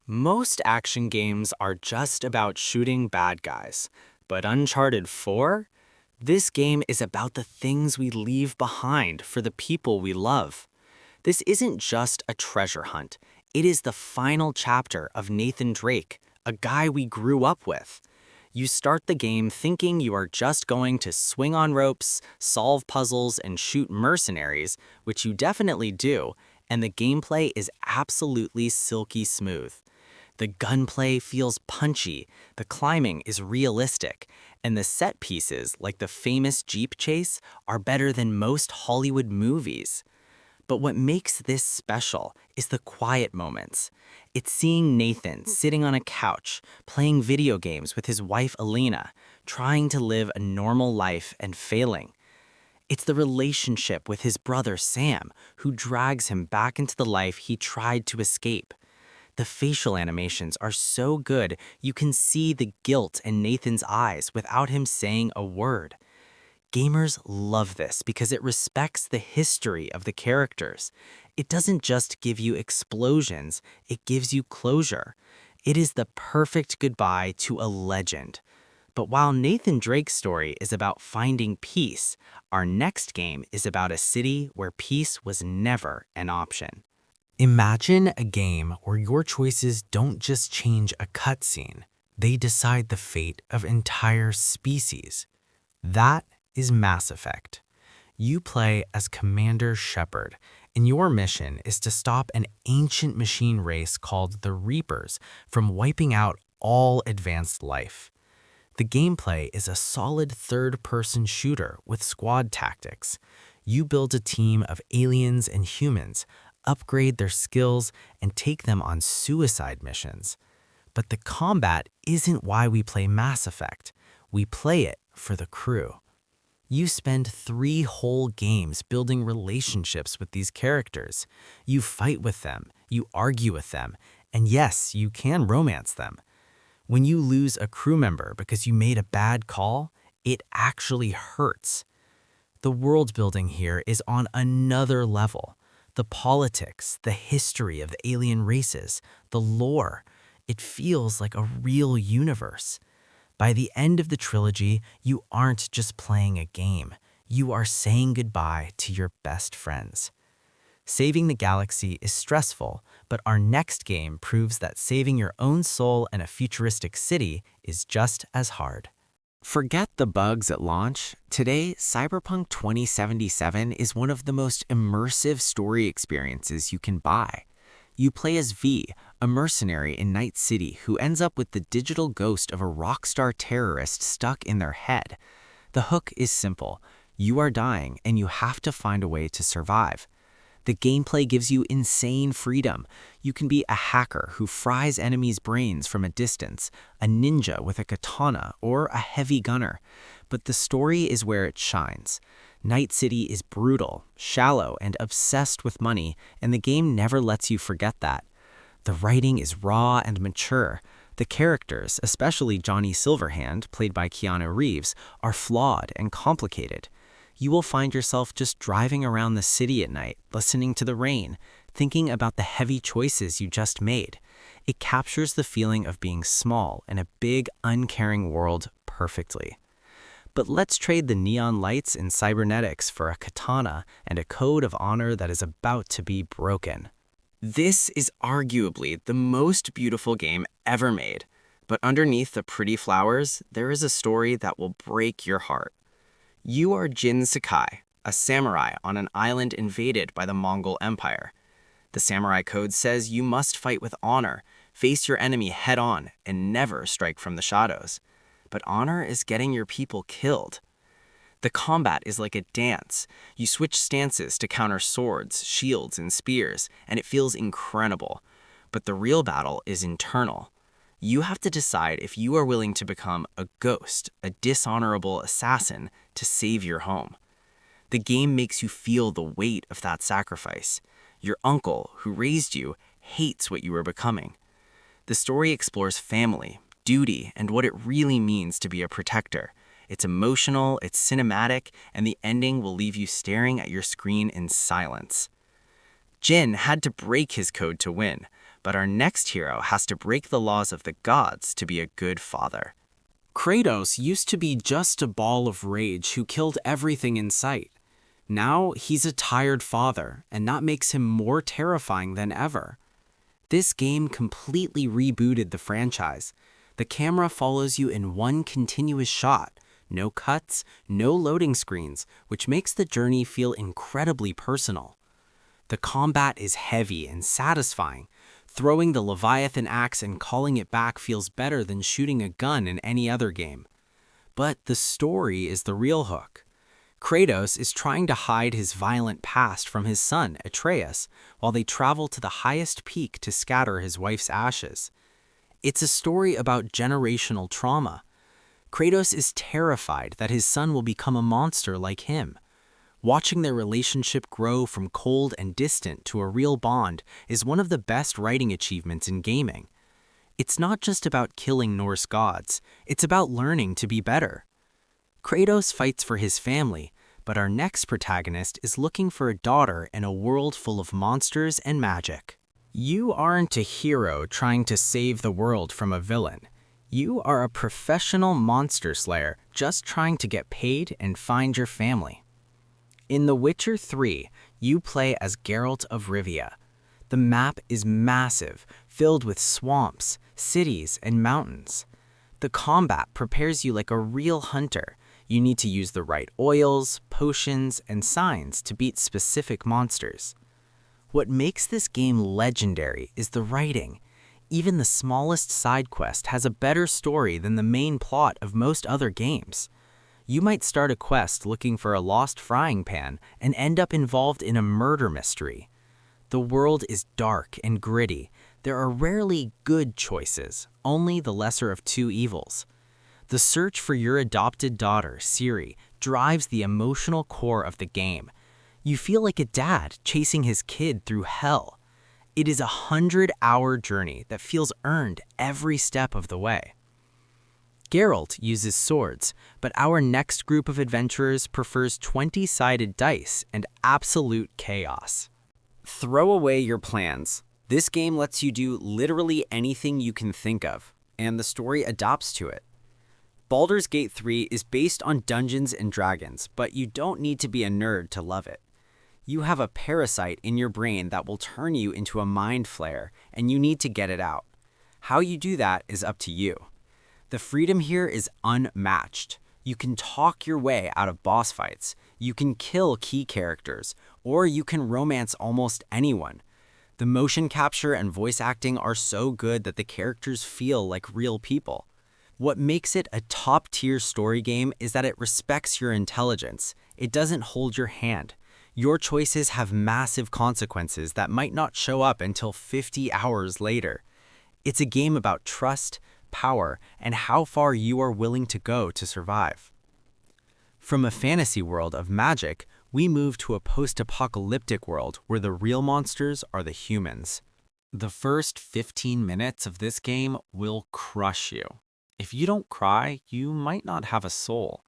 Most action games are just about shooting bad guys, but Uncharted 4? This game is about the things we leave behind for the people we love. This isn't just a treasure hunt, it is the final chapter of Nathan Drake, a guy we grew up with. You start the game thinking you are just going to swing on ropes, solve puzzles, and shoot mercenaries, which you definitely do, and the gameplay is absolutely silky smooth. The gunplay feels punchy, the climbing is realistic, and the set pieces, like the famous Jeep chase, are better than most Hollywood movies. But what makes this special is the quiet moments. It's seeing Nathan sitting on a couch, playing video games with his wife Elena, trying to live a normal life and failing. It's the relationship with his brother Sam, who drags him back into the life he tried to escape. The facial animations are so good you can see the guilt in Nathan's eyes without him saying a word. Gamers love this because it respects the history of the characters. It doesn't just give you explosions, it gives you closure. It is the perfect goodbye to a legend. But while Nathan Drake's story is about finding peace, our next game is about a city where peace was never an option. Imagine a game where your choices don't just change a cutscene, they decide the fate of entire species. That is Mass Effect. You play as Commander Shepard, and your mission is to stop an ancient machine race called the Reapers from wiping out all advanced life. The gameplay is a solid third-person shooter with squad tactics. You build a team of aliens and humans, upgrade their skills, and take them on suicide missions. But the combat isn't why we play Mass Effect. We play it for the crew. You spend 3 whole games building relationships with these characters. You fight with them, you argue with them, and yes, you can romance them. When you lose a crew member because you made a bad call, it actually hurts. The world building here is on another level. The politics, the history of the alien races, the lore, it feels like a real universe. By the end of the trilogy, you aren't just playing a game. You are saying goodbye to your best friends. Saving the galaxy is stressful, but our next game proves that saving your own soul in a futuristic city is just as hard. Forget the bugs at launch. Today, Cyberpunk 2077 is one of the most immersive story experiences you can buy. You play as V, a mercenary in Night City who ends up with the digital ghost of a rockstar terrorist stuck in their head. The hook is simple. You are dying, and you have to find a way to survive. The gameplay gives you insane freedom. You can be a hacker who fries enemies' brains from a distance, a ninja with a katana, or a heavy gunner. But the story is where it shines. Night City is brutal, shallow, and obsessed with money, and the game never lets you forget that. The writing is raw and mature. The characters, especially Johnny Silverhand, played by Keanu Reeves, are flawed and complicated. You will find yourself just driving around the city at night, listening to the rain, thinking about the heavy choices you just made. It captures the feeling of being small in a big, uncaring world perfectly. But let's trade the neon lights and cybernetics for a katana and a code of honor that is about to be broken. This is arguably the most beautiful game ever made, but underneath the pretty flowers, there is a story that will break your heart. You are Jin Sakai, a samurai on an island invaded by the Mongol Empire. The samurai code says you must fight with honor, face your enemy head-on, and never strike from the shadows. But honor is getting your people killed. The combat is like a dance. You switch stances to counter swords, shields, and spears, and it feels incredible. But the real battle is internal. You have to decide if you are willing to become a ghost, a dishonorable assassin, to save your home. The game makes you feel the weight of that sacrifice. Your uncle, who raised you, hates what you are becoming. The story explores family, duty, and what it really means to be a protector. It's emotional, it's cinematic, and the ending will leave you staring at your screen in silence. Jin had to break his code to win, but our next hero has to break the laws of the gods to be a good father. Kratos used to be just a ball of rage who killed everything in sight. Now he's a tired father, and that makes him more terrifying than ever. This game completely rebooted the franchise. The camera follows you in one continuous shot, no cuts, no loading screens, which makes the journey feel incredibly personal. The combat is heavy and satisfying. Throwing the Leviathan axe and calling it back feels better than shooting a gun in any other game. But the story is the real hook. Kratos is trying to hide his violent past from his son, Atreus, while they travel to the highest peak to scatter his wife's ashes. It's a story about generational trauma. Kratos is terrified that his son will become a monster like him. Watching their relationship grow from cold and distant to a real bond is one of the best writing achievements in gaming. It's not just about killing Norse gods, it's about learning to be better. Kratos fights for his family, but our next protagonist is looking for a daughter in a world full of monsters and magic. You aren't a hero trying to save the world from a villain. You are a professional monster slayer just trying to get paid and find your family. In The Witcher 3, you play as Geralt of Rivia. The map is massive, filled with swamps, cities, and mountains. The combat prepares you like a real hunter. You need to use the right oils, potions, and signs to beat specific monsters. What makes this game legendary is the writing. Even the smallest side quest has a better story than the main plot of most other games. You might start a quest looking for a lost frying pan and end up involved in a murder mystery. The world is dark and gritty. There are rarely good choices, only the lesser of two evils. The search for your adopted daughter, Ciri, drives the emotional core of the game. You feel like a dad chasing his kid through hell. It is a 100-hour journey that feels earned every step of the way. Geralt uses swords, but our next group of adventurers prefers 20-sided dice and absolute chaos. Throw away your plans. This game lets you do literally anything you can think of, and the story adapts to it. Baldur's Gate 3 is based on Dungeons and Dragons, but you don't need to be a nerd to love it. You have a parasite in your brain that will turn you into a mind flayer, and you need to get it out. How you do that is up to you. The freedom here is unmatched. You can talk your way out of boss fights, you can kill key characters, or you can romance almost anyone. The motion capture and voice acting are so good that the characters feel like real people. What makes it a top-tier story game is that it respects your intelligence. It doesn't hold your hand. Your choices have massive consequences that might not show up until 50 hours later. It's a game about trust, power, and how far you are willing to go to survive. From a fantasy world of magic, we move to a post-apocalyptic world where the real monsters are the humans. The first 15 minutes of this game will crush you. If you don't cry, you might not have a soul.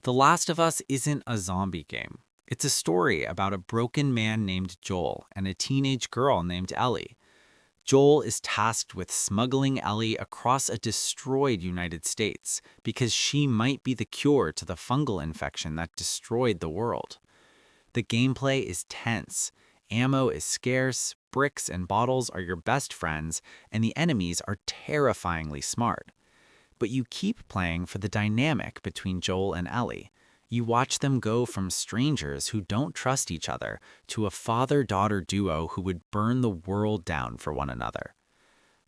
The Last of Us isn't a zombie game. It's a story about a broken man named Joel and a teenage girl named Ellie. Joel is tasked with smuggling Ellie across a destroyed United States because she might be the cure to the fungal infection that destroyed the world. The gameplay is tense. Ammo is scarce, bricks and bottles are your best friends, and the enemies are terrifyingly smart. But you keep playing for the dynamic between Joel and Ellie. You watch them go from strangers who don't trust each other to a father-daughter duo who would burn the world down for one another.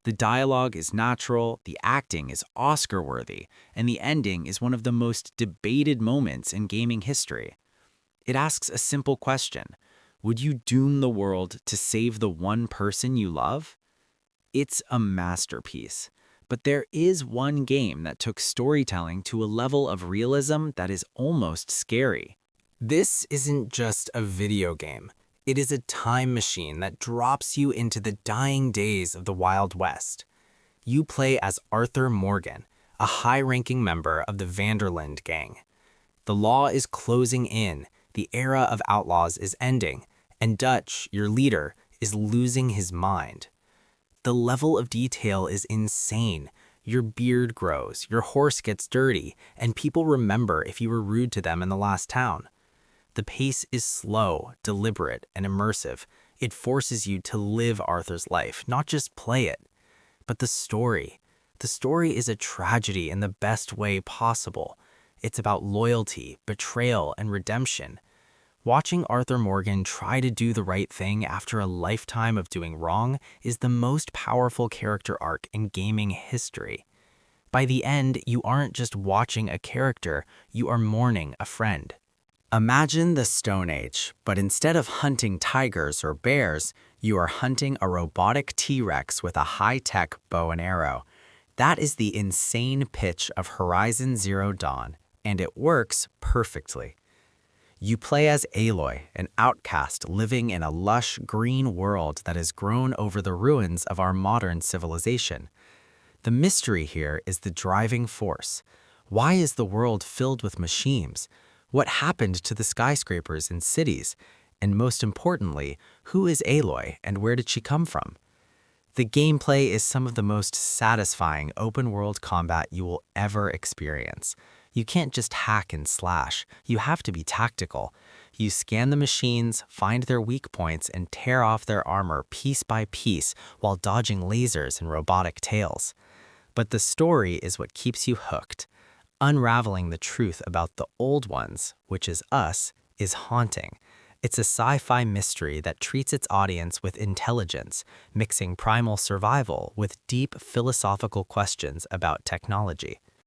The dialogue is natural, the acting is Oscar-worthy, and the ending is one of the most debated moments in gaming history. It asks a simple question: would you doom the world to save the one person you love? It's a masterpiece. But there is one game that took storytelling to a level of realism that is almost scary. This isn't just a video game. It is a time machine that drops you into the dying days of the Wild West. You play as Arthur Morgan, a high-ranking member of the Vanderlinde gang. The law is closing in, the era of outlaws is ending, and Dutch, your leader, is losing his mind. The level of detail is insane. Your beard grows, your horse gets dirty, and people remember if you were rude to them in the last town. The pace is slow, deliberate, and immersive. It forces you to live Arthur's life, not just play it. But the story is a tragedy in the best way possible. It's about loyalty, betrayal, and redemption. Watching Arthur Morgan try to do the right thing after a lifetime of doing wrong is the most powerful character arc in gaming history. By the end, you aren't just watching a character, you are mourning a friend. Imagine the Stone Age, but instead of hunting tigers or bears, you are hunting a robotic T-Rex with a high-tech bow and arrow. That is the insane pitch of Horizon Zero Dawn, and it works perfectly. You play as Aloy, an outcast living in a lush green world that has grown over the ruins of our modern civilization. The mystery here is the driving force. Why is the world filled with machines? What happened to the skyscrapers and cities? And most importantly, who is Aloy and where did she come from? The gameplay is some of the most satisfying open-world combat you will ever experience. You can't just hack and slash, you have to be tactical. You scan the machines, find their weak points, and tear off their armor piece by piece while dodging lasers and robotic tails. But the story is what keeps you hooked. Unraveling the truth about the old ones, which is us, is haunting. It's a sci-fi mystery that treats its audience with intelligence, mixing primal survival with deep philosophical questions about technology.